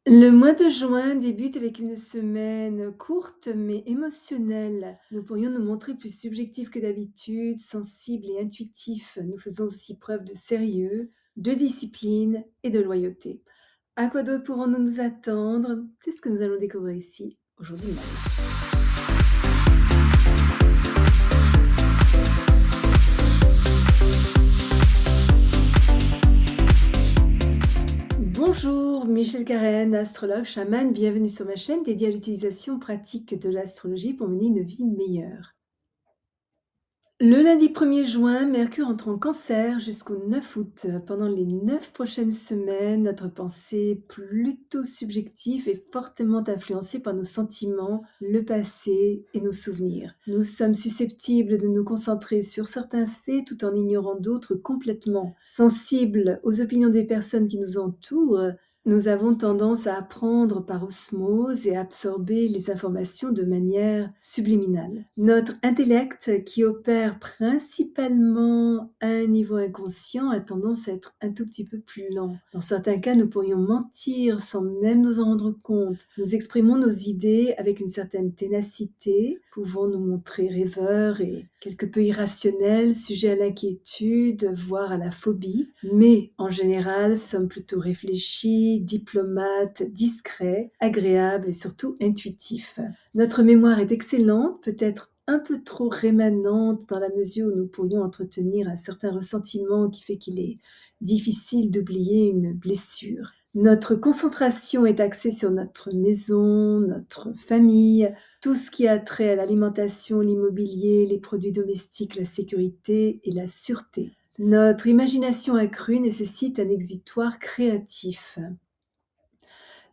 Le mois de juin débute avec une semaine courte mais émotionnelle. Nous pourrions nous montrer plus subjectifs que d'habitude, sensibles et intuitifs. Nous faisons aussi preuve de sérieux, de discipline et de loyauté. À quoi d'autre pourrons-nous nous attendre? C'est ce que nous allons découvrir ici, aujourd'hui même. Bonjour, Michel Karen, astrologue, chaman, bienvenue sur ma chaîne dédiée à l'utilisation pratique de l'astrologie pour mener une vie meilleure. Le lundi 1er juin, Mercure entre en Cancer jusqu'au 9 août. Pendant les 9 prochaines semaines, notre pensée plutôt subjective est fortement influencée par nos sentiments, le passé et nos souvenirs. Nous sommes susceptibles de nous concentrer sur certains faits tout en ignorant d'autres complètement. Sensibles aux opinions des personnes qui nous entourent, nous avons tendance à apprendre par osmose et à absorber les informations de manière subliminale. Notre intellect, qui opère principalement à un niveau inconscient, a tendance à être un tout petit peu plus lent. Dans certains cas, nous pourrions mentir sans même nous en rendre compte. Nous exprimons nos idées avec une certaine ténacité, pouvons nous montrer rêveurs et quelque peu irrationnels, sujets à l'inquiétude, voire à la phobie, mais en général sommes plutôt réfléchis, diplomates, discrets, agréables et surtout intuitifs. Notre mémoire est excellente, peut-être un peu trop rémanente dans la mesure où nous pourrions entretenir un certain ressentiment qui fait qu'il est difficile d'oublier une blessure. Notre concentration est axée sur notre maison, notre famille, tout ce qui a trait à l'alimentation, l'immobilier, les produits domestiques, la sécurité et la sûreté. Notre imagination accrue nécessite un exutoire créatif.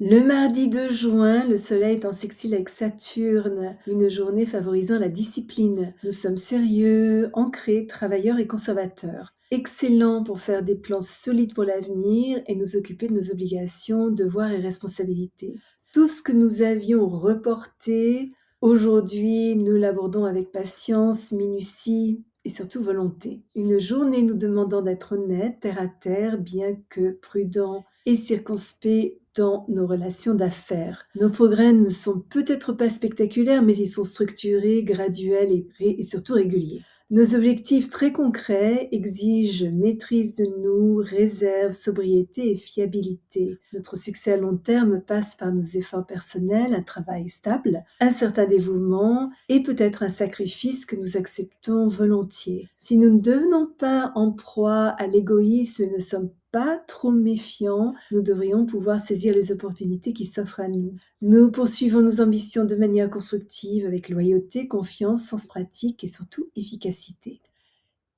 Le mardi 2 juin, le Soleil est en sextile avec Saturne, une journée favorisant la discipline. Nous sommes sérieux, ancrés, travailleurs et conservateurs. Excellent pour faire des plans solides pour l'avenir et nous occuper de nos obligations, devoirs et responsabilités. Tout ce que nous avions reporté, aujourd'hui, nous l'abordons avec patience, minutie et surtout volonté. Une journée nous demandant d'être honnête, terre à terre, bien que prudent et circonspect dans nos relations d'affaires. Nos progrès ne sont peut-être pas spectaculaires, mais ils sont structurés, graduels et surtout réguliers. Nos objectifs très concrets exigent maîtrise de nous, réserve, sobriété et fiabilité. Notre succès à long terme passe par nos efforts personnels, un travail stable, un certain dévouement et peut-être un sacrifice que nous acceptons volontiers. Si nous ne devenons pas en proie à l'égoïsme et ne sommes pas trop méfiants, nous devrions pouvoir saisir les opportunités qui s'offrent à nous. Nous poursuivons nos ambitions de manière constructive avec loyauté, confiance, sens pratique et surtout efficacité.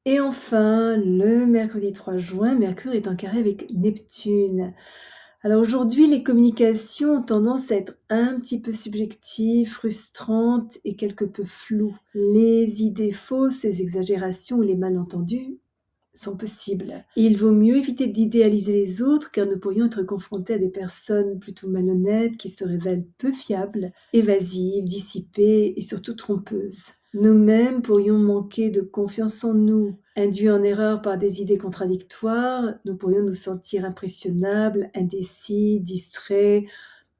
Et enfin, le mercredi 3 juin, Mercure est en carré avec Neptune. Alors aujourd'hui, les communications ont tendance à être un petit peu subjectives, frustrantes et quelque peu floues. Les idées fausses, les exagérations ou les malentendus sont possibles. Et il vaut mieux éviter d'idéaliser les autres car nous pourrions être confrontés à des personnes plutôt malhonnêtes qui se révèlent peu fiables, évasives, dissipées et surtout trompeuses. Nous-mêmes pourrions manquer de confiance en nous, induits en erreur par des idées contradictoires, nous pourrions nous sentir impressionnables, indécis, distraits,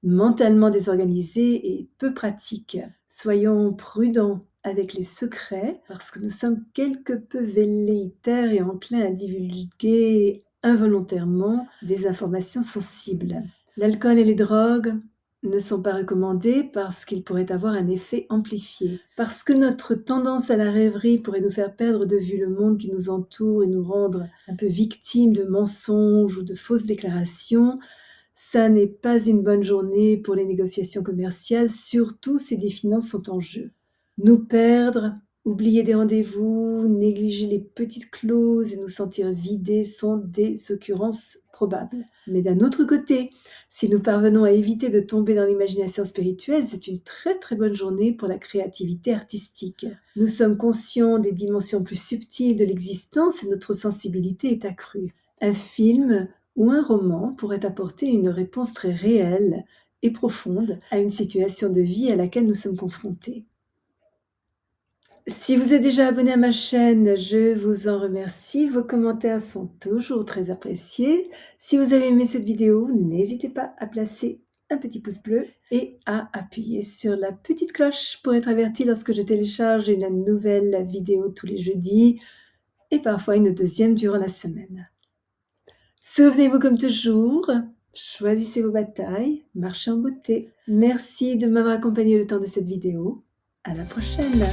mentalement désorganisés et peu pratiques. Soyons prudents avec les secrets parce que nous sommes quelque peu velléitaires et enclins à divulguer involontairement des informations sensibles. L'alcool et les drogues ne sont pas recommandés parce qu'ils pourraient avoir un effet amplifié. Parce que notre tendance à la rêverie pourrait nous faire perdre de vue le monde qui nous entoure et nous rendre un peu victimes de mensonges ou de fausses déclarations, ça n'est pas une bonne journée pour les négociations commerciales, surtout si des finances sont en jeu. Nous perdre, oublier des rendez-vous, négliger les petites clauses et nous sentir vidés sont des occurrences probables. Mais d'un autre côté, si nous parvenons à éviter de tomber dans l'imagination spirituelle, c'est une très très bonne journée pour la créativité artistique. Nous sommes conscients des dimensions plus subtiles de l'existence et notre sensibilité est accrue. Un film ou un roman pourrait apporter une réponse très réelle et profonde à une situation de vie à laquelle nous sommes confrontés. Si vous êtes déjà abonné à ma chaîne, je vous en remercie. Vos commentaires sont toujours très appréciés. Si vous avez aimé cette vidéo, n'hésitez pas à placer un petit pouce bleu et à appuyer sur la petite cloche pour être averti lorsque je télécharge une nouvelle vidéo tous les jeudis et parfois une deuxième durant la semaine. Souvenez-vous comme toujours, choisissez vos batailles, marchez en beauté. Merci de m'avoir accompagné le temps de cette vidéo. À la prochaine!